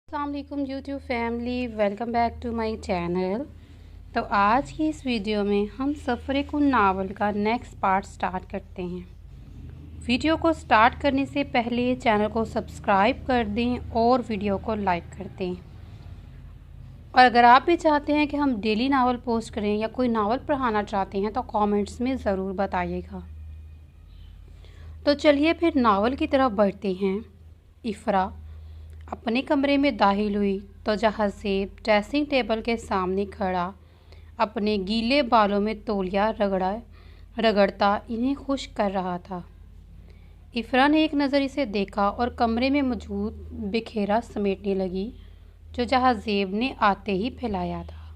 अस्सलाम वालेकुम YouTube family, welcome back to my channel. तो आज की इस वीडियो में हम सफ़र कुन नावल का नेक्स्ट पार्ट स्टार्ट करते हैं। वीडियो को स्टार्ट करने से पहले चैनल को सब्सक्राइब कर दें और वीडियो को लाइक कर दें। और अगर आप भी चाहते हैं कि हम डेली नावल पोस्ट करें या कोई नावल पढ़ाना चाहते हैं तो कमेंट्स में ज़रूर बताइएगा। तो चलिए फिर नावल की तरफ बढ़ते हैं। इफ़रा अपने कमरे में दाखिल हुई तो जहाज़ेब ड्रेसिंग टेबल के सामने खड़ा अपने गीले बालों में तौलिया रगड़ता इन्हें खुश कर रहा था। इफ़रा ने एक नज़र इसे देखा और कमरे में मौजूद बिखेरा समेटने लगी जो जहाज़ेब ने आते ही फैलाया था।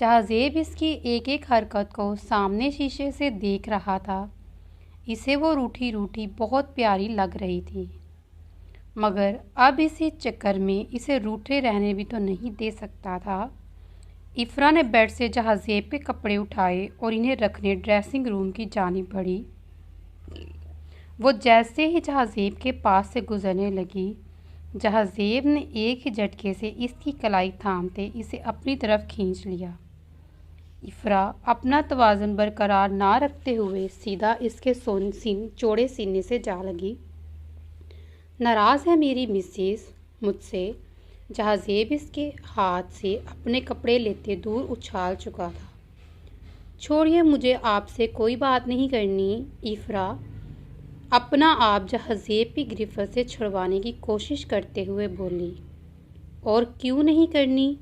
जहाज़ेब इसकी एक एक हरकत को सामने शीशे से देख रहा था। इसे वो रूठी रूठी बहुत प्यारी लग रही थी, मगर अब इसी चक्कर में इसे रूठे रहने भी तो नहीं दे सकता था। इफ़रा ने बेड से जहाज़ेब के कपड़े उठाए और इन्हें रखने ड्रेसिंग रूम की जानिब बढ़ी। वो जैसे ही जहाज़ेब के पास से गुजरने लगी, जहाज़ेब ने एक ही झटके से इसकी कलाई थामते इसे अपनी तरफ खींच लिया। इफ़रा अपना तवाज़ुन बरकरार ना रखते हुए सीधा इसके चौड़े सीने से जा लगी। नाराज़ है मेरी मिसेस मुझसे? जहाज़ेब इसके हाथ से अपने कपड़े लेते दूर उछाल चुका था। छोड़िए, मुझे आपसे कोई बात नहीं करनी। इफ़रा अपना आप जहाज़ेब की गिरफ्त से छुड़वाने की कोशिश करते हुए बोली। और क्यों नहीं करनी?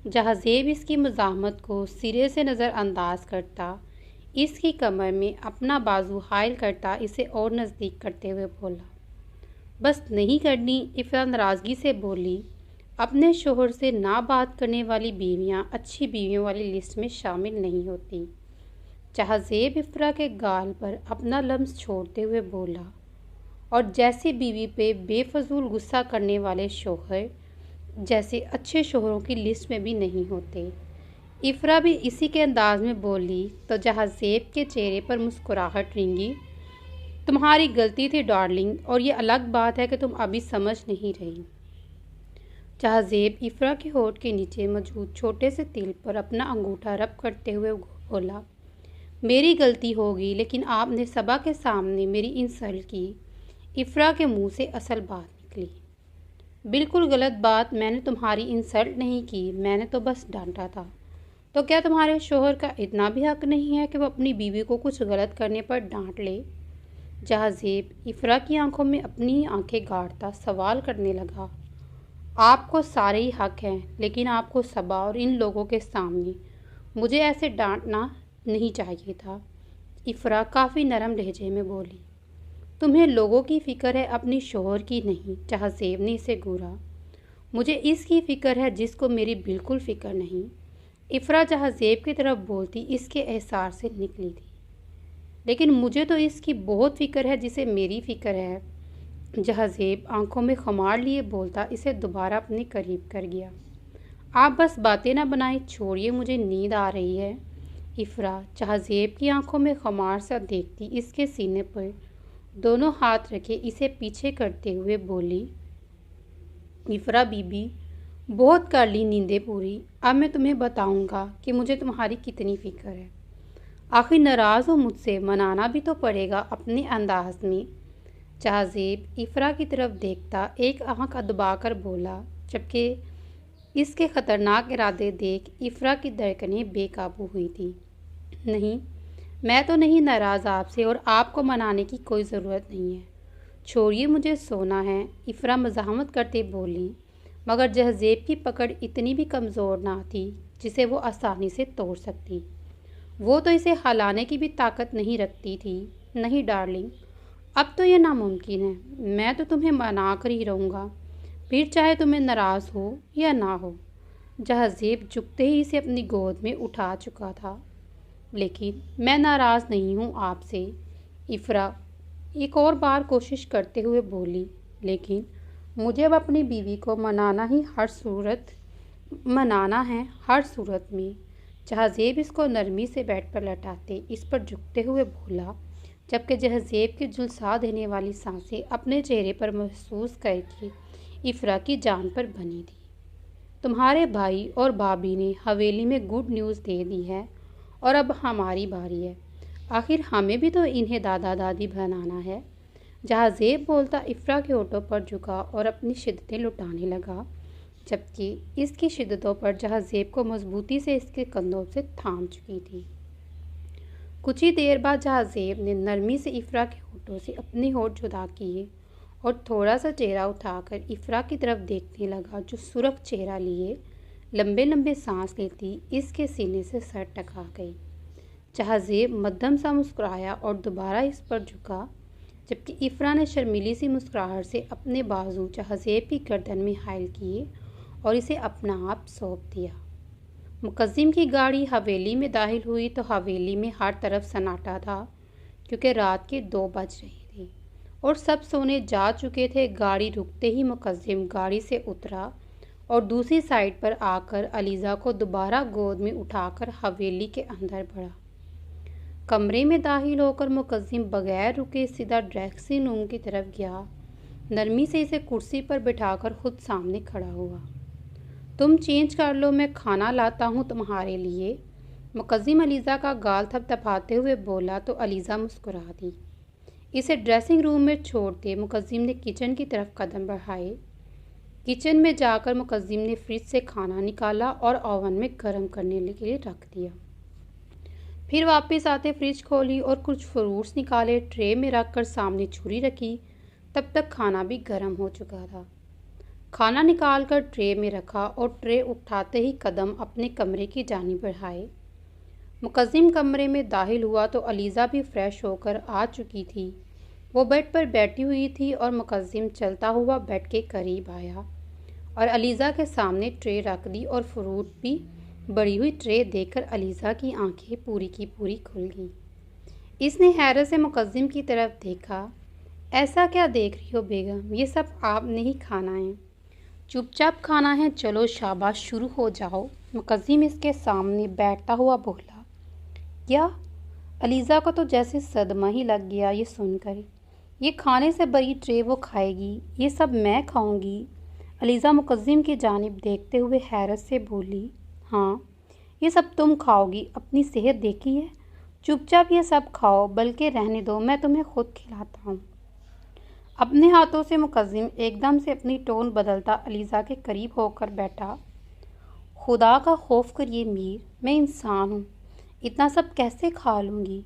जहाज़ेब इसकी मज़ाहमत को सिरे से नज़रअंदाज करता इसकी कमर में अपना बाजू हायल करता इसे और नज़दीक करते हुए बोला। बस नहीं करनी। इफ़रा नाराज़गी से बोली। अपने शोहर से ना बात करने वाली बीवियां अच्छी बीवियों वाली लिस्ट में शामिल नहीं होती। जहाज़ेब इफ़रा के गाल पर अपना लम्स छोड़ते हुए बोला। और जैसी बीवी पे बेफजूल गुस्सा करने वाले शोहर जैसे अच्छे शोहरों की लिस्ट में भी नहीं होते। इफ़रा भी इसी के अंदाज में बोली तो जहाज़ेब के चेहरे पर मुस्कुराहट रेंगी। तुम्हारी गलती थी डार्लिंग, और ये अलग बात है कि तुम अभी समझ नहीं रही। जहाज़ेब इफ़रा के होठ के नीचे मौजूद छोटे से तिल पर अपना अंगूठा रब करते हुए बोला। मेरी गलती होगी, लेकिन आपने सबा के सामने मेरी इंसल्ट की। इफ़रा के मुंह से असल बात निकली। बिल्कुल गलत बात। मैंने तुम्हारी इंसल्ट नहीं की, मैंने तो बस डांटा था। तो क्या तुम्हारे शोहर का इतना भी हक नहीं है कि वो अपनी बीवी को कुछ गलत करने पर डांट ले? जहाज़ेब इफ़रा की आंखों में अपनी आंखें गाड़ता सवाल करने लगा। आपको सारे ही हक हैं, लेकिन आपको सबा और इन लोगों के सामने मुझे ऐसे डांटना नहीं चाहिए था। इफ़रा काफ़ी नरम लहजे में बोली। तुम्हें लोगों की फ़िक्र है, अपनी शोहर की नहीं। जहाज़ेब ने इसे घूरा। मुझे इसकी फ़िक्र है जिसको मेरी बिल्कुल फ़िक्र नहीं। इफ़रा जहाज़ेब की तरफ बोलती इसके एहसार से निकली थी। लेकिन मुझे तो इसकी बहुत फ़िक्र है जिसे मेरी फ़िक्र है। जहाज़ेब आंखों में खुमार लिए बोलता इसे दोबारा अपने करीब कर गया। आप बस बातें ना बनाएं, छोड़िए, मुझे नींद आ रही है। इफ़रा जहाज़ेब की आंखों में खुमार सा देखती इसके सीने पर दोनों हाथ रखे इसे पीछे करते हुए बोली। इफ़रा बीबी, बहुत कर ली नींदें पूरी। अब मैं तुम्हें बताऊंगा कि मुझे तुम्हारी कितनी फ़िक्र है। आखिर नाराज़ हो मुझसे, मनाना भी तो पड़ेगा अपने अंदाज में। जहाज़ेब इफ़रा की तरफ देखता एक आंख दबाकर बोला, जबकि इसके ख़तरनाक इरादे देख इफ़रा की धड़कनें बेकाबू हुई थी। नहीं, मैं तो नहीं नाराज़ आपसे, और आपको मनाने की कोई ज़रूरत नहीं है। छोड़िए, मुझे सोना है। इफ़रा मज़ाहमत करते बोली, मगर जहाज़ेब की पकड़ इतनी भी कमज़ोर ना थी जिसे वो आसानी से तोड़ सकती। वो तो इसे हिलाने की भी ताकत नहीं रखती थी। नहीं डार्लिंग, अब तो ये नामुमकिन है। मैं तो तुम्हें मना कर ही रहूँगा, फिर चाहे तुम्हें नाराज़ हो या ना हो। जहाज़ेब झुकते ही इसे अपनी गोद में उठा चुका था। लेकिन मैं नाराज़ नहीं हूँ आपसे। इफ़रा एक और बार कोशिश करते हुए बोली। लेकिन मुझे अब अपनी बीवी को मनाना है हर सूरत में। जहाज़ेब इसको नरमी से बेड पर लटाते इस पर झुकते हुए बोला, जबकि जहाज़ेब की झुलसा देने वाली सांसें अपने चेहरे पर महसूस करके افرا کی جان پر بنی تھی۔ تمہارے بھائی اور بھابھی نے حویلی میں گڈ نیوز دے دی ہے اور اب ہماری باری ہے۔ آخر ہمیں بھی تو انہیں دادا دادی بنانا ہے۔ جہاں زیب بولتا افرا کے ہونٹوں پر جھکا اور اپنی شدتیں لٹانے لگا، جبکہ اس کی شدتوں پر جہاں زیب کو مضبوطی سے اس کے کندھوں سے تھام چکی تھی۔ کچھ ہی دیر بعد جہاں زیب نے نرمی سے افرا کے ہونٹوں سے اپنے ہونٹ جدا کیے اور تھوڑا سا چہرہ اٹھا کر افرا کی طرف دیکھنے لگا، جو سرخ چہرہ لیے لمبے لمبے سانس لیتی اس کے سینے سے سر ٹکا گئی۔ جہاں زیب مدھم سا مسکرایا اور دوبارہ اس پر جھکا، جبکہ افرا نے شرمیلی سی مسکراہٹ سے اپنے بازو جہاں زیب کی گردن میں حائل کیے اور اسے اپنا آپ سونپ دیا۔ مقدم کی گاڑی حویلی میں داخل ہوئی تو حویلی میں ہر طرف سناٹا تھا، کیونکہ رات کے 2 بج رہے تھے اور سب سونے جا چکے تھے۔ گاڑی رکتے ہی مقدم گاڑی سے اترا اور دوسری سائڈ پر آ کر علیزہ کو دوبارہ گود میں اٹھا کر حویلی کے اندر بڑھا۔ کمرے میں داخل ہو کر مقدم بغیر رکے سیدھا ڈریسنگ روم کی طرف گیا، نرمی سے اسے کرسی پر بٹھا کر خود سامنے کھڑا ہوا۔ تم چینج کر لو، میں کھانا لاتا ہوں تمہارے لیے۔ مقدم علیزہ کا گال تھپتھپاتے ہوئے بولا تو علیزہ مسکرا دی۔ اسے ڈریسنگ روم میں چھوڑتے مقدم نے کچن کی طرف قدم بڑھائے۔ کچن میں جا کر مقدم نے فریج سے کھانا نکالا اور اوون میں گرم کرنے کے لیے رکھ دیا۔ پھر واپس آتے فریج کھولی اور کچھ فروٹس نکالے، ٹرے میں رکھ کر سامنے چھری رکھی۔ تب تک کھانا بھی گرم ہو چکا تھا۔ کھانا نکال کر ٹرے میں رکھا اور ٹرے اٹھاتے ہی قدم اپنے کمرے کی جانب بڑھائے۔ مقدم کمرے میں داخل ہوا تو علیزہ بھی فریش ہو کر آ چکی تھی۔ وہ بیڈ پر بیٹھی ہوئی تھی اور مقدم چلتا ہوا بیڈ کے قریب آیا اور علیزہ کے سامنے ٹرے رکھ دی اور فروٹ بھی بڑی ہوئی ٹرے دیکھ کر علیزہ کی آنکھیں پوری کی پوری کھل گئیں۔ اس نے حیرت سے مقدم کی طرف دیکھا۔ ایسا کیا دیکھ رہی ہو بیگم؟ یہ سب آپ نے ہی کھانا ہے، چپ چاپ کھانا ہے، چلو شاباش شروع ہو جاؤ۔ مقدم اس کے سامنے بیٹھتا ہوا بولا۔ کیا؟ علیزہ کو تو جیسے صدمہ ہی لگ گیا یہ سن کر۔ یہ کھانے سے بڑی ٹرے وہ کھائے گی، یہ سب میں کھاؤں گی؟ علیزہ مقدم کی جانب دیکھتے ہوئے حیرت سے بولی۔ ہاں، یہ سب تم کھاؤ گی، اپنی صحت دیکھی ہے؟ چپ چاپ یہ سب کھاؤ، بلکہ رہنے دو، میں تمہیں خود کھلاتا ہوں۔ اپنے ہاتھوں سے مقدم ایک دم سے اپنی ٹون بدلتا علیزہ کے قریب ہو کر بیٹھا۔ خدا کا خوف کریے میر، میں انسان ہوں، اتنا سب کیسے کھا لوں گی؟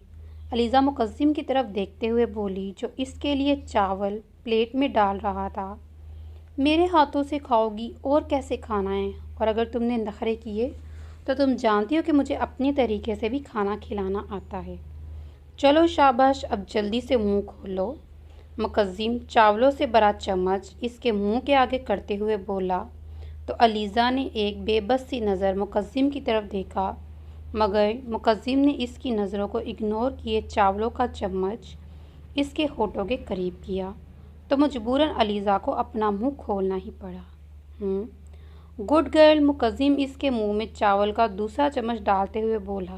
علیزہ مقدم کی طرف دیکھتے ہوئے بولی، جو اس کے لیے چاول پلیٹ میں ڈال رہا تھا۔ میرے ہاتھوں سے کھاؤ گی اور کیسے کھانا ہے؟ اور اگر تم نے نخرے کیے تو تم جانتی ہو کہ مجھے اپنے طریقے سے بھی کھانا کھلانا آتا ہے۔ چلو شاباش، اب جلدی سے منہ کھولو۔ مقدم چاولوں سے بڑا چمچ اس کے منہ کے آگے کرتے ہوئے بولا تو علیزہ نے ایک بے بس سی نظر مقدم کی طرف دیکھا، مگر مقدم نے اس کی نظروں کو اگنور کیے چاولوں کا چمچ اس کے ہونٹوں کے قریب کیا تو مجبوراً علیزہ کو اپنا منہ کھولنا ہی پڑا۔ گڈ گرل، مقدم اس کے منہ میں چاول کا دوسرا چمچ ڈالتے ہوئے بولا۔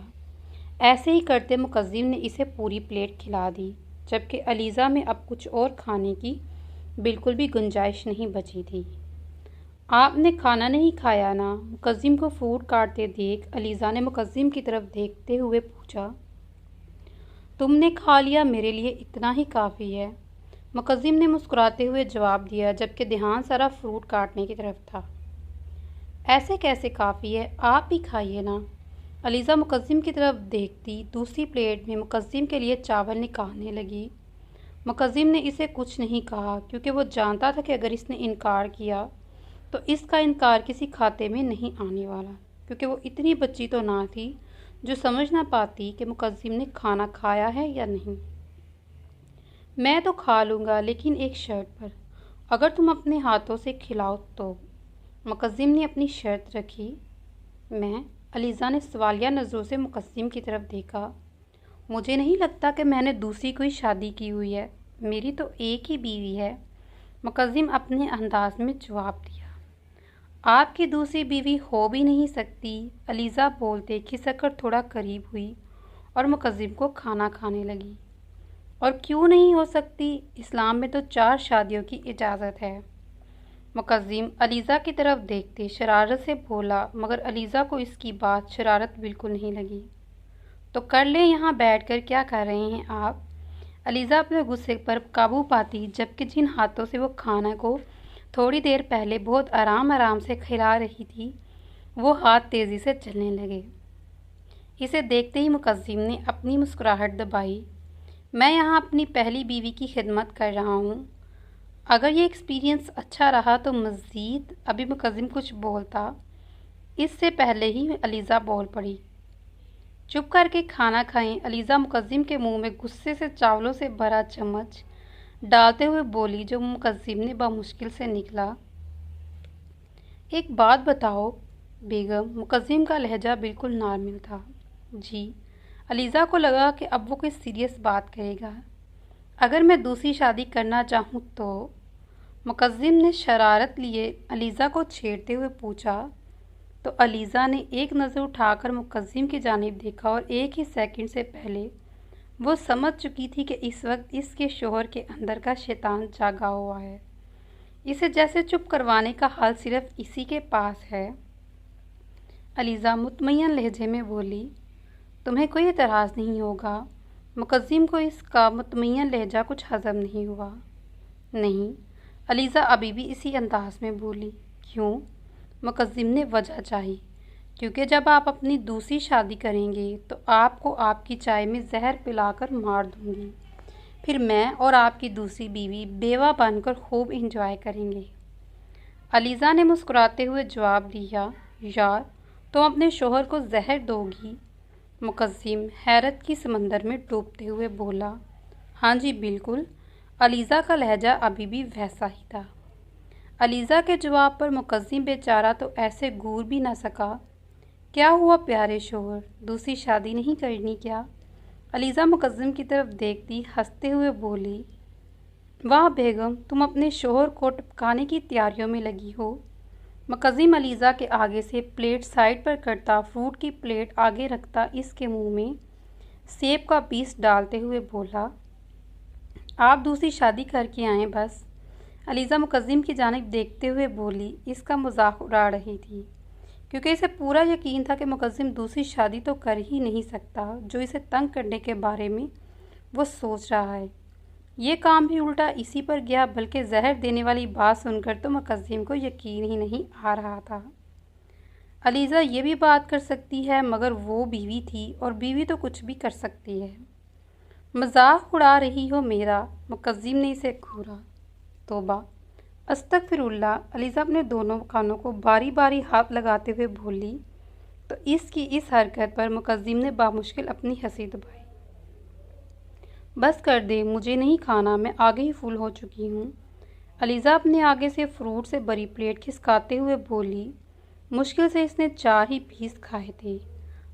ایسے ہی کرتے مقدم نے اسے پوری پلیٹ کھلا دی، جبکہ علیزہ میں اب کچھ اور کھانے کی بالکل بھی گنجائش نہیں بچی تھی۔ آپ نے کھانا نہیں کھایا نا؟ مقدم کو فروٹ کاٹتے دیکھ علیزہ نے مقدم کی طرف دیکھتے ہوئے پوچھا۔ تم نے کھا لیا، میرے لیے اتنا ہی کافی ہے، مقدم نے مسکراتے ہوئے جواب دیا، جبکہ دھیان سارا فروٹ کاٹنے کی طرف تھا۔ ایسے کیسے کافی ہے؟ آپ بھی کھائیے نا۔ علیزہ مقدم کی طرف دیکھتی دوسری پلیٹ میں مقدم کے لیے چاول نکالنے لگی۔ مقدم نے اسے کچھ نہیں کہا، کیونکہ وہ جانتا تھا کہ اگر اس نے انکار کیا تو اس کا انکار کسی کھاتے میں نہیں آنے والا، کیونکہ وہ اتنی بچی تو نہ تھی جو سمجھ نہ پاتی کہ مقدم نے کھانا کھایا ہے یا نہیں۔ میں تو کھا لوں گا، لیکن ایک شرط پر، اگر تم اپنے ہاتھوں سے کھلاؤ تو۔ مقدم نے اپنی شرط رکھی۔ میں؟ علیزہ نے سوالیہ نظروں سے مقدم کی طرف دیکھا۔ مجھے نہیں لگتا کہ میں نے دوسری کوئی شادی کی ہوئی ہے، میری تو ایک ہی بیوی ہے، مقدم اپنے انداز میں جواب دیا۔ آپ کی دوسری بیوی ہو بھی نہیں سکتی، علیزہ بولتے کھسک کر تھوڑا قریب ہوئی اور مقدم کو کھانا کھانے لگی۔ اور کیوں نہیں ہو سکتی؟ اسلام میں تو 4 شادیوں کی اجازت ہے۔ मुकद्दिम अलीज़ा की तरफ देखते शरारत से बोला, मगर अलीज़ा को इसकी बात शरारत बिल्कुल नहीं लगी। तो कर लें, यहाँ बैठकर क्या कर रहे हैं आप? अलीज़ा अपने गुस्से पर काबू पाती, जबकि जिन हाथों से वो खाना को थोड़ी देर पहले बहुत आराम आराम से खिला रही थी, वो हाथ तेज़ी से चलने लगे। इसे देखते ही मुकद्दिम ने अपनी मुस्कुराहट दबाई। मैं यहाँ अपनी पहली बीवी की खिदमत कर रहा हूँ, अगर ये एक्सपीरियंस अच्छा रहा तो मज़ीद। अभी मुकद्दिम कुछ बोलता, इससे पहले ही अलीज़ा बोल पड़ी। चुप करके खाना खाएं। अलीज़ा मुकद्दिम के मुंह में गुस्से से चावलों से भरा चम्मच डालते हुए बोली, जो मुकद्दिम ने बामुश्किल से निकला। एक बात बताओ बेगम। मुकद्दिम का लहजा बिल्कुल नॉर्मल था। जी। अलीज़ा को लगा कि अब वो कोई सीरियस बात करेगा। अगर मैं दूसरी शादी करना चाहूँ तो? मुकद्दिम ने शरारत लिए अलीज़ा को छेड़ते हुए पूछा। तो अलीज़ा ने एक नज़र उठाकर मुकद्दिम की जानिब देखा और एक ही सेकंड से पहले वो समझ चुकी थी कि इस वक्त इसके शोहर के अंदर का शैतान जागा हुआ है। इसे जैसे चुप करवाने का हाल सिर्फ इसी के पास है। अलीज़ा मुतमईन लहजे में बोली, तुम्हें कोई एतराज़ नहीं होगा? मुकद्दिम को इसका मुतमईन लहजा कुछ हज़म नहीं हुआ। नहीं। अलीज़ा अभी भी इसी अंदाज में बोली। क्यों? मुकद्दिम ने वजह चाही। क्योंकि जब आप अपनी दूसरी शादी करेंगे तो आपको आपकी चाय में जहर पिलाकर मार दूंगी। फिर मैं और आपकी दूसरी बीवी बेवा बनकर खूब इंजॉय करेंगे। अलीज़ा ने मुस्कुराते हुए जवाब दिया, यार तुम अपने शोहर को जहर दोगी? मुकद्दिम हैरत की समंदर में डूबते हुए बोला, हाँ जी बिल्कुल। अलीज़ा का लहजा अभी भी वैसा ही था। अलीज़ा के जवाब पर मुकद्दिम बेचारा तो ऐसे घूर भी ना सका। क्या हुआ प्यारे शोहर, दूसरी शादी नहीं करनी क्या? अलीज़ा मुकद्दिम की तरफ देखती हंसते हुए बोली, वाह बेगम, तुम अपने शोहर को टपकाने की तैयारियों में लगी हो। मुकद्दिम अलीज़ा के आगे से प्लेट साइड पर करता, फ्रूट की प्लेट आगे रखता इसके मुंह में सेब का पीस डालते हुए बोला, आप दूसरी शादी करके आएँ बस। अलीज़ा मुकद्दिम की जानिब देखते हुए बोली, इसका मजाक उड़ा रही थी, क्योंकि इसे पूरा यकीन था कि मुकद्दिम दूसरी शादी तो कर ही नहीं सकता जो इसे तंग करने के बारे में वो सोच रहा है। ये काम भी उल्टा इसी पर गया, बल्कि जहर देने वाली बात सुनकर तो मुकद्दिम को यकीन ही नहीं आ रहा था। अलीज़ा ये भी बात कर सकती है, मगर वो बीवी थी और बीवी तो कुछ भी कर सकती है। मजाक उड़ा रही हो मेरा? मुकद्दिम ने इसे घूरा। तौबा, अस्तगफिरुल्लाह। अलीज़ा अपने दोनों कानों को बारी बारी हाथ लगाते हुए बोली। तो इसकी इस हरकत पर मुकद्दिम ने बामुश्किल अपनी हंसी दबाई। बस कर दे, मुझे नहीं खाना, मैं आगे ही फुल हो चुकी हूँ। अलीज़ा अपने आगे से फ्रूट से भरी प्लेट खिसकाते हुए बोली। मुश्किल से इसने 4 ही पीस खाए थे,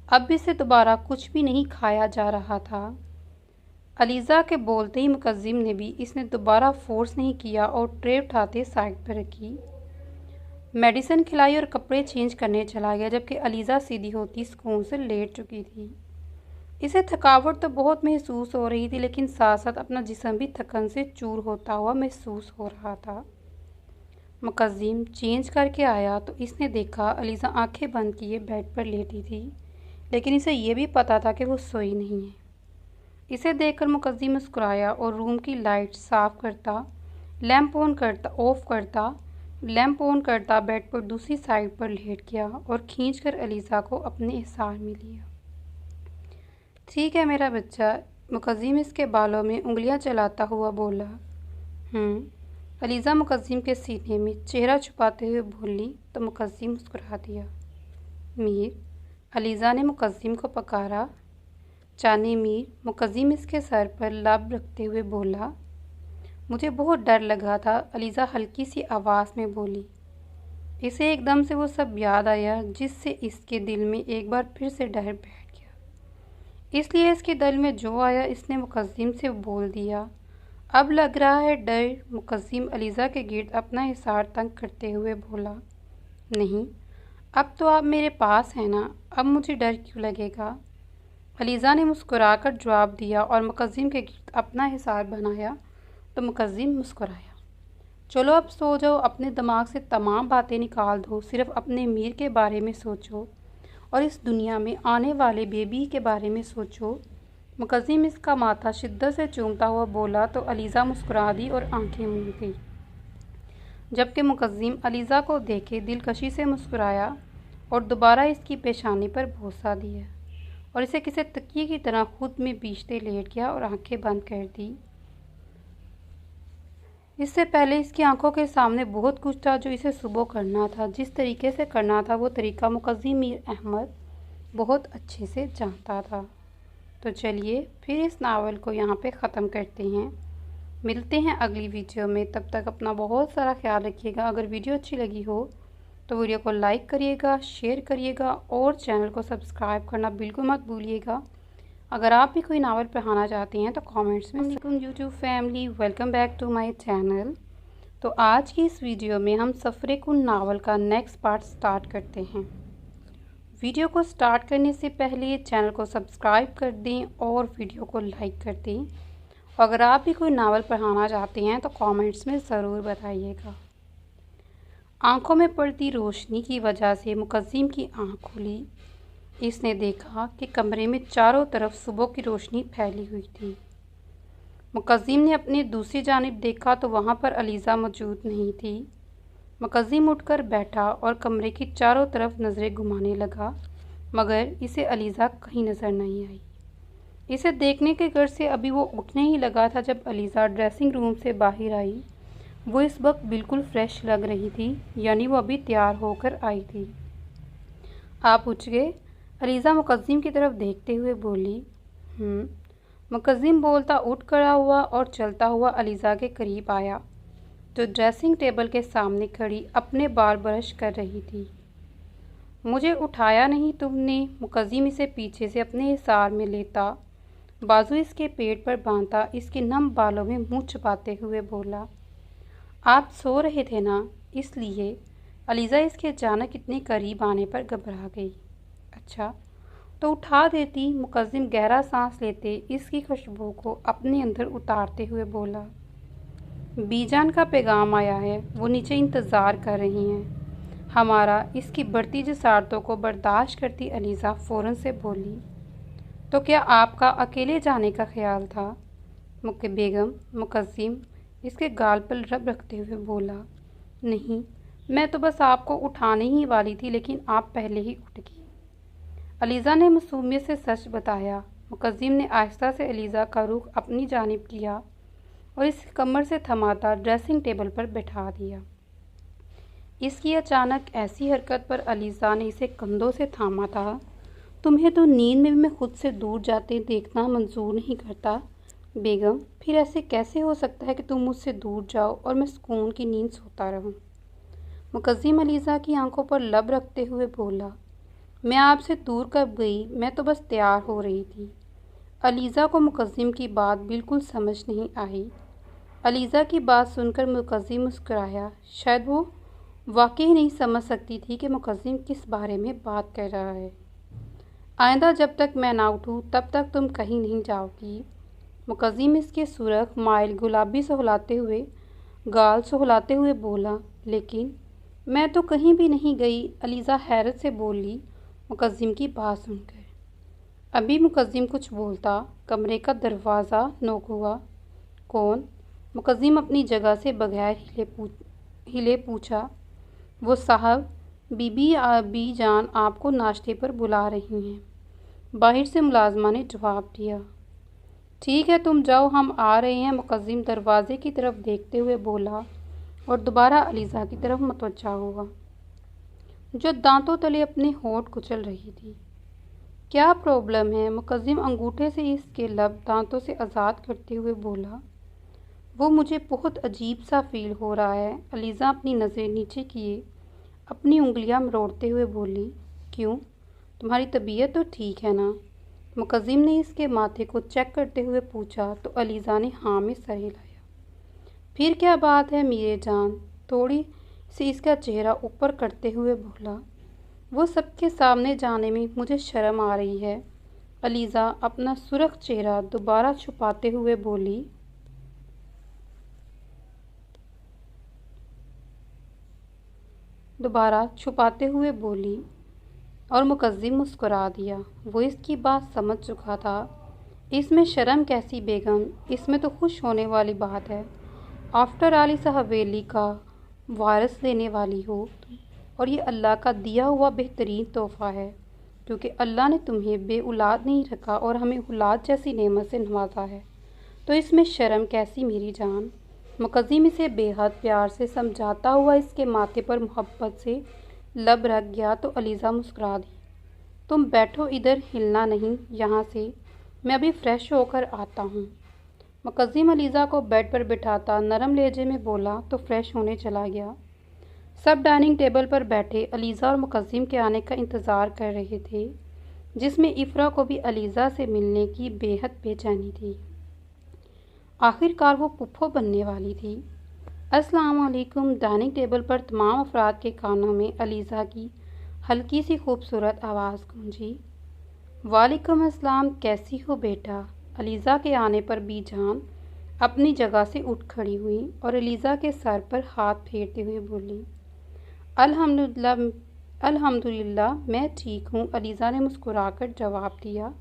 अब भी इसे दोबारा कुछ भी नहीं खाया जा रहा था। अलीज़ा के बोलते ही मुकद्दिम ने भी इसने दोबारा फोर्स नहीं किया और ट्रे उठाते साइड पर रखी, मेडिसिन खिलाई और कपड़े चेंज करने चला गया, जबकि अलीज़ा सीधी होती सुकून से लेट चुकी थी। इसे थकावट तो बहुत महसूस हो रही थी, लेकिन साथ साथ अपना जिस्म भी थकन से चूर होता हुआ महसूस हो रहा था। मुकद्दिम चेंज करके आया तो इसने देखा अलीज़ा आंखें बंद किए बेड पर लेटी थी, लेकिन इसे ये भी पता था कि वो सोई नहीं है। इसे देखकर मुकद्दिम मुस्कुराया और रूम की लाइट साफ करता, लैंप ऑन करता, ऑफ करता, लैंप ऑन करता बेड पर दूसरी साइड पर लेट गया और खींचकर अलीज़ा को अपने हिसार में लिया। ठीक है मेरा बच्चा, मुकद्दिम इसके बालों में उंगलियां चलाता हुआ बोला। अलीज़ा मुकद्दिम के सीने में चेहरा छुपाते हुए बोली तो मुकद्दिम मुस्कुरा दिया। मीर, अलीज़ा ने मुकद्दिम को पकारा। जाने मीर, मुकद्दिम इसके सर पर लब रखते हुए बोला। मुझे बहुत डर लगा था, अलीज़ा हल्की सी आवाज़ में बोली। इसे एकदम से वो सब याद आया जिससे इसके दिल में एक बार फिर से डर बैठ गया। इसलिए इसके दिल में जो आया इसने मुकद्दिम से बोल दिया। अब लग रहा है डर। मुकद्दिम अलीज़ा के गिर्द अपना हिसार तंग करते हुए बोला। नहीं, अब तो आप मेरे पास हैं ना, अब मुझे डर क्यों लगेगा? अलीज़ा ने मुस्कुराकर जवाब दिया और मुकद्दिम के गिर्द अपना हिसार बनाया तो मुकद्दिम मुस्कुराया। चलो अब सो जाओ, अपने दिमाग से तमाम बातें निकाल दो, सिर्फ अपने मीर के बारे में सोचो और इस दुनिया में आने वाले बेबी के बारे में सोचो। मुकद्दिम इसका माथा शिद्दत से चूमता हुआ बोला तो अलीज़ा मुस्कुरा दी और आंखें मूंद गई। जबकि मुकद्दिम अलीज़ा को देखे दिलकशी से मुस्कुराया और दोबारा इसकी पेशानी पर बोसा दिया और इसे किसी तकिए की तरह खुद में बीचते लेट गया और आंखें बंद कर दी। इससे पहले इसकी आंखों के सामने बहुत कुछ था जो इसे सुबह करना था। जिस तरीके से करना था वो तरीका मुकद्दिम मीर अहमद बहुत अच्छे से जानता था। तो चलिए फिर इस नावल को यहाँ पे ख़त्म करते हैं। मिलते हैं अगली वीडियो में, तब तक अपना बहुत सारा ख्याल रखिएगा। अगर वीडियो अच्छी लगी हो तो वीडियो को लाइक करिएगा, शेयर करिएगा और चैनल को सब्सक्राइब करना बिल्कुल मत भूलिएगा। अगर आप भी कोई नावल पढ़ाना चाहती हैं तो कमेंट्स में YouTube family welcome back to my channel. तो आज की इस वीडियो में हम सफ़र-ए-कुन नावल का नेक्स्ट पार्ट स्टार्ट करते हैं। वीडियो को स्टार्ट करने से पहले चैनल को सब्सक्राइब कर दें और वीडियो को लाइक कर दें। अगर आप भी कोई नावल पढ़ाना चाहते हैं तो कमेंट्स में ज़रूर बताइएगा। आंखों में पड़ती रोशनी की वजह से मुकद्दिम की आंख खुली। इसने देखा कि कमरे में चारों तरफ सुबह की रोशनी फैली हुई थी। मुकद्दिम ने अपनी दूसरी जानिब देखा तो वहाँ पर अलीज़ा मौजूद नहीं थी। मुकद्दिम उठकर बैठा और कमरे की चारों तरफ नज़रें घुमाने लगा, मगर इसे अलीज़ा कहीं नज़र नहीं आई। इसे देखने के गर्ज से अभी वो उठने ही लगा था जब अलीज़ा ड्रेसिंग रूम से बाहर आई। वो इस वक्त बिल्कुल फ्रेश लग रही थी, यानी वो अभी तैयार होकर आई थी। आप उठ गए? अलीज़ा मुकद्दिम की तरफ देखते हुए बोली। मुकद्दिम बोलता उठ खड़ा हुआ और चलता हुआ अलीज़ा के करीब आया, जो ड्रेसिंग टेबल के सामने खड़ी अपने बाल ब्रश कर रही थी। मुझे उठाया नहीं तुमने? मुकद्दिम इसे पीछे से अपने हिसार में लेता, बाजू इसके पेट पर बांधता, इसके नम बालों में मुँह छुपाते हुए बोला। आप सो रहे थे ना, इसलिए। अलीज़ा इसके अचानक इतने करीब आने पर घबरा गई। अच्छा तो उठा देती। मुकद्दिम गहरा सांस लेते इसकी खुशबू को अपने अंदर उतारते हुए बोला। बीजान का पैगाम आया है, वो नीचे इंतज़ार कर रही हैं हमारा। इसकी बढ़ती जसारतों को बर्दाश्त करती अलीज़ा फ़ौरन से बोली। तो क्या आपका अकेले जाने का ख्याल था? बेगम, मुकद्दिम इसके गाल पर रब रखते हुए बोला। नहीं, मैं तो बस आपको उठाने ही वाली थी, लेकिन आप पहले ही उठ गई। अलीज़ा ने मासूमियत से सच बताया। मुकद्दिम ने आहिस्ता से अलीज़ा का रुख अपनी जानिब किया और इसे कमर से थमाता ड्रेसिंग टेबल पर बैठा दिया। इसकी अचानक ऐसी हरकत पर अलीज़ा ने इसे कंधों से थामा था। तुम्हें तो नींद में भी मैं खुद से दूर जाते देखना मंजूर नहीं करता बेगम। फिर ऐसे कैसे हो सकता है कि तुम मुझसे दूर जाओ और मैं सुकून की नींद सोता रहूं? मुकद्दिम अलीज़ा की आंखों पर लब रखते हुए बोला। मैं आपसे दूर कब गई? मैं तो बस तैयार हो रही थी। अलीज़ा को मुकद्दिम की बात बिल्कुल समझ नहीं आई। अलीज़ा की बात सुनकर मुकद्दिम मुस्कुराया। शायद वो वाकई नहीं समझ सकती थी कि मुकद्दिम किस बारे में बात कर रहा है। आइंदा जब तक मैं ना उठूं तब तक तुम कहीं नहीं जाओगी। मुकद्दिम इसके सुर्ख माइल गुलाबी सहलाते हुए गाल सहलाते हुए बोला। लेकिन मैं तो कहीं भी नहीं गई, अलीज़ा हैरत से बोली मुकद्दिम की बात सुनकर। अभी मुकद्दिम कुछ बोलता, कमरे का दरवाज़ा नोक हुआ। कौन? मुकद्दिम अपनी जगह से बगैर हिले पूछा। वो साहब, बीबी जान आपको नाश्ते पर बुला रही हैं, बाहर से मुलाजमा ने जवाब दिया। ठीक है, तुम जाओ, हम आ रहे हैं। मुकद्दिम दरवाजे की तरफ देखते हुए बोला और दोबारा अलीज़ा की तरफ मुतवज्जा हुआ, जो दांतों तले अपने होंठ कुचल रही थी। क्या प्रॉब्लम है? मुकद्दिम अंगूठे से इसके लब दांतों से आज़ाद करते हुए बोला। वो मुझे बहुत अजीब सा फील हो रहा है। अलीज़ा अपनी नज़रें नीचे किए अपनी उंगलियां मरोड़ते हुए बोली। क्यों, तुम्हारी तबीयत तो ठीक है ना? मुकद्दिम ने इसके माथे को चेक करते हुए पूछा तो अलीज़ा ने हाँ में सर हिलाया। फिर क्या बात है मीरे जान? थोड़ी सी इसका चेहरा ऊपर करते हुए बोला। वो सबके सामने जाने में मुझे शर्म आ रही है। अलीज़ा अपना सुर्ख चेहरा दोबारा छुपाते हुए बोली। दोबारा छुपाते हुए बोली और मुकद्दिम मुस्कुरा दिया। वो इसकी बात समझ चुका था। इसमें शर्म कैसी बेगम, इसमें तो खुश होने वाली बात है। आफ्टर ऑल इस हवेली का वारिस लेने वाली हो और ये अल्लाह का दिया हुआ बेहतरीन तोहफ़ा है, क्योंकि अल्लाह ने तुम्हें बे औलाद नहीं रखा और हमें औलाद जैसी नेमत से नवाजा है। तो इसमें शर्म कैसी मेरी जान। मुकद्दिम इसे बेहद प्यार से समझाता हुआ इसके माथे पर मोहब्बत से लब रख गया तो अलीज़ा मुस्कुरा दी। तुम बैठो, इधर हिलना नहीं यहाँ से, मैं अभी फ्रेश होकर आता हूँ। मुकद्दिम अलीज़ा को बेड पर बिठाता नरम लहजे में बोला तो फ्रेश होने चला गया। सब डाइनिंग टेबल पर बैठे अलीज़ा और मुकद्दिम के आने का इंतज़ार कर रहे थे, जिसमें इफ़रा को भी अलीज़ा से मिलने की बेहद बेचैनी थी। आखिरकार वो पुप्पो बनने वाली थी। अस्सलाम वालेकुम। डाइनिंग टेबल पर तमाम अफराद के कानों में अलीज़ा की हल्की सी खूबसूरत आवाज़ गूंजी। वालेकुम अस्सलाम, कैसी हो बेटा। अलीज़ा के आने पर बीजान अपनी जगह से उठ खड़ी हुई और अलीज़ा के सर पर हाथ फेरते हुए बोली, अल्हम्दुलिल्लाह मैं ठीक हूँ। अलीज़ा ने मुस्कुराकर जवाब दिया।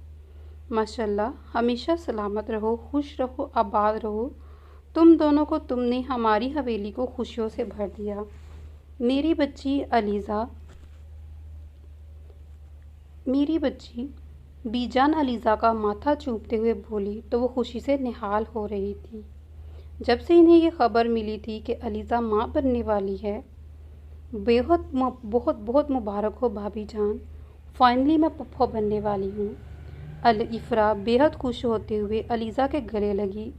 माशाल्लाह, हमेशा सलामत रहो, खुश रहो, आबाद रहो। तुम दोनों को तुमने हमारी हवेली को खुशियों से भर दिया। मेरी बच्ची बीजान अलीज़ा का माथा चूमते हुए बोली तो वो खुशी से निहाल हो रही थी। जब से इन्हें ये खबर मिली थी कि अलीज़ा माँ बनने वाली है, बहुत बहुत मुबारक हो भाभी जान, फाइनली मैं पुप्पो बनने वाली हूँ। इफ़रा बेहद खुश होते हुए अलीज़ा के गले लगी,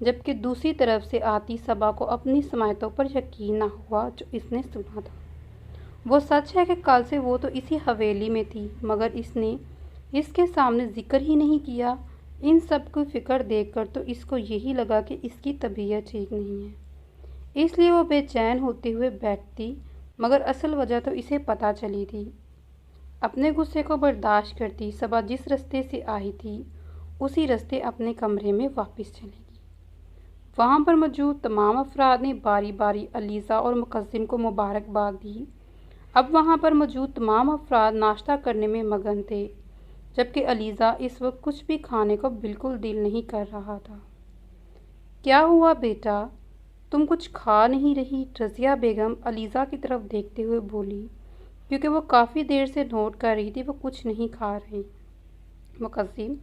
जबकि दूसरी तरफ से आती सबा को अपनी समायतों पर यकीन न हुआ जो इसने सुना था। वो सच है कि कल से वो तो इसी हवेली में थी, मगर इसने इसके सामने जिक्र ही नहीं किया। इन सब की फ़िक्र देखकर तो इसको यही लगा कि इसकी तबीयत ठीक नहीं है, इसलिए वो बेचैन होते हुए बैठती, मगर असल वजह तो इसे पता चली थी। अपने गुस्से को बर्दाश्त करती सबा जिस रास्ते से आई थी उसी रास्ते अपने कमरे में वापस चलेगी। वहाँ पर मौजूद तमाम अफराद ने बारी बारी अलीज़ा और मुकद्दिम को मुबारकबाद दी। अब वहाँ पर मौजूद तमाम अफराद नाश्ता करने में मगन थे, जबकि अलीज़ा इस वक्त कुछ भी खाने को बिल्कुल दिल नहीं कर रहा था। क्या हुआ बेटा, तुम कुछ खा नहीं रही। रज़िया बेगम अलीज़ा की तरफ देखते हुए बोली, क्योंकि वो काफ़ी देर से नोट कर रही थी वो कुछ नहीं खा रही। मुकद्दिम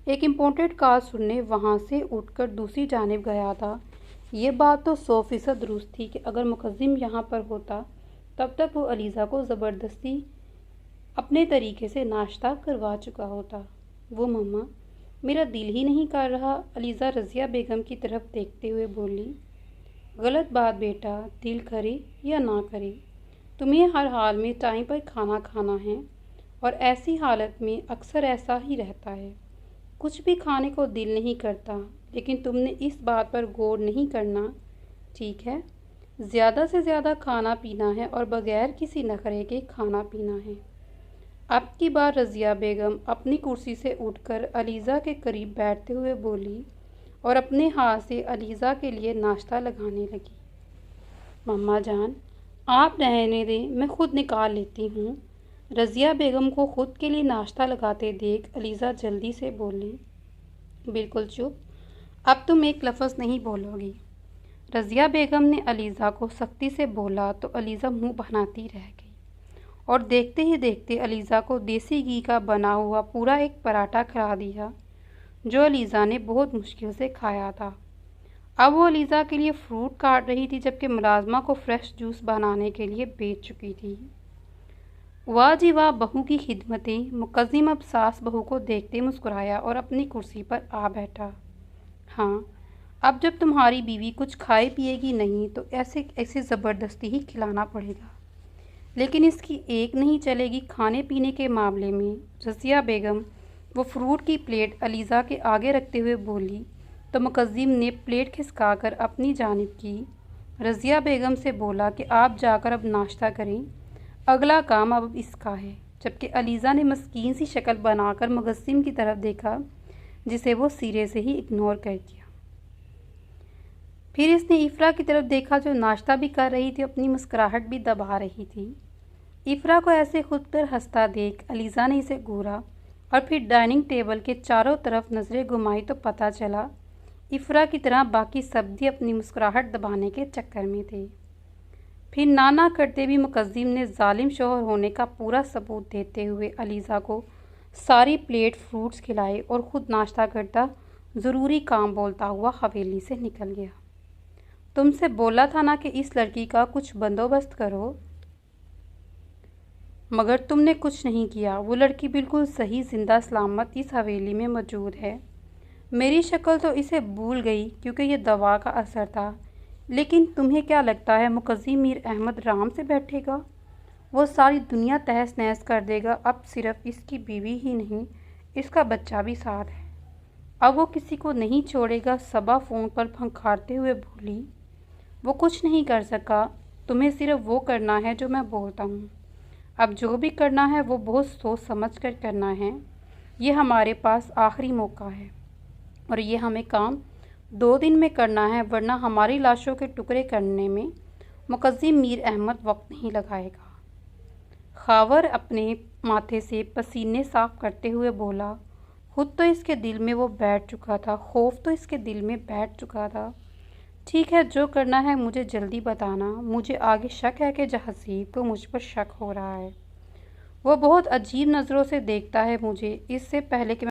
एक इम्पोर्टेंट कॉल सुनने वहाँ से उठकर दूसरी जानिब गया था। ये बात तो 100% दुरुस्त थी कि अगर मुकद्दिम यहाँ पर होता तब तक वो अलीज़ा को ज़बरदस्ती अपने तरीके से नाश्ता करवा चुका होता। वो मम्मा, मेरा दिल ही नहीं कर रहा। अलीज़ा रज़िया बेगम की तरफ देखते हुए बोली, गलत बात बेटा, दिल करे या ना करे, तुम्हें हर हाल में टाइम पर खाना खाना है और ऐसी हालत में अक्सर ऐसा ही रहता है, कुछ भी खाने को दिल नहीं करता। लेकिन तुमने इस बात पर गौर नहीं करना, ठीक है। ज़्यादा से ज़्यादा खाना पीना है और बग़ैर किसी नखरे के खाना पीना है। अब की बार रज़िया बेगम अपनी कुर्सी से उठकर अलीज़ा के करीब बैठते हुए बोली और अपने हाथ से अलीज़ा के लिए नाश्ता लगाने लगी। मम्मा जान, आप रहने दें, मैं खुद निकाल लेती हूँ। रज़िया बेगम को खुद के लिए नाश्ता लगाते देख अलीज़ा जल्दी से बोली, बिल्कुल चुप, अब तुम एक लफ्ज़ नहीं बोलोगी। रज़िया बेगम ने अलीज़ा को सख्ती से बोला तो अलीज़ा मुंह बनाती रह गई और देखते ही देखते अलीज़ा को देसी घी का बना हुआ पूरा एक पराठा खिला दिया, जो अलीज़ा ने बहुत मुश्किल से खाया था। अब वो अलीज़ा के लिए फ्रूट काट रही थी, जबकि मुलाजमा को फ्रेश जूस बनाने के लिए भेज चुकी थी। वाह जी वाह, बहू की खिदमतें। मुकद्दिम अब सास बहू को देखते मुस्कुराया और अपनी कुर्सी पर आ बैठा। हाँ, अब जब तुम्हारी बीवी कुछ खाए पिएगी नहीं तो ऐसे ज़बरदस्ती ही खिलाना पड़ेगा, लेकिन इसकी एक नहीं चलेगी खाने पीने के मामले में। रज़िया बेगम वो फ्रूट की प्लेट अलीज़ा के आगे रखते हुए बोली तो मुकद्दिम ने प्लेट खिसकाकर अपनी जानिब की। रज़िया बेगम से बोला कि आप जाकर अब नाश्ता करें, अगला काम अब इसका है। जबकि अलीज़ा ने मस्कीन सी शक्ल बनाकर मुकद्दिम की तरफ देखा, जिसे वो सिरे से ही इग्नोर कर दिया। फिर इसने इफ़रा की तरफ देखा जो नाश्ता भी कर रही थी, अपनी मुस्कुराहट भी दबा रही थी। इफ़रा को ऐसे खुद पर हंसता देख अलीज़ा ने इसे घूरा और फिर डाइनिंग टेबल के चारों तरफ नज़रें घुमाई तो पता चला इफ़रा की तरह बाकी सब भी अपनी मुस्कुराहट दबाने के चक्कर में थे। फिर ना करते भी मुकद्दिम ने जालिम शौहर होने का पूरा सबूत देते हुए अलीज़ा को सारी प्लेट फ्रूट्स खिलाए और ख़ुद नाश्ता करता ज़रूरी काम बोलता हुआ हवेली से निकल गया। तुमसे बोला था ना कि इस लड़की का कुछ बंदोबस्त करो, मगर तुमने कुछ नहीं किया। वो लड़की बिल्कुल सही जिंदा सलामत इस हवेली में मौजूद है। मेरी शक्ल तो इसे भूल गई क्योंकि ये दवा का असर था, लेकिन तुम्हें क्या लगता है मुकद्दिम मीर अहमद राम से बैठेगा? वो सारी दुनिया तहस नहस कर देगा। अब सिर्फ इसकी बीवी ही नहीं, इसका बच्चा भी साथ है। अब वो किसी को नहीं छोड़ेगा। सबा फ़ोन पर फंकारते हुए बोली, वो कुछ नहीं कर सका। तुम्हें सिर्फ वो करना है जो मैं बोलता हूँ। अब जो भी करना है वो बहुत सोच समझ कर करना है। ये हमारे पास आखिरी मौका है और ये हमें काम 2 दिन में करना है, वरना हमारी लाशों के टुकड़े करने में मुकद्दिम मीर अहमद वक्त नहीं लगाएगा। खावर अपने माथे से पसीने साफ करते हुए बोला, खुद तो इसके दिल में वो बैठ चुका था, खौफ तो इसके दिल में बैठ चुका था। ठीक है, जो करना है मुझे जल्दी बताना। मुझे आगे शक है कि जहसीब को मुझ पर शक हो रहा है। वो बहुत अजीब नज़रों से देखता है मुझे। इससे पहले कि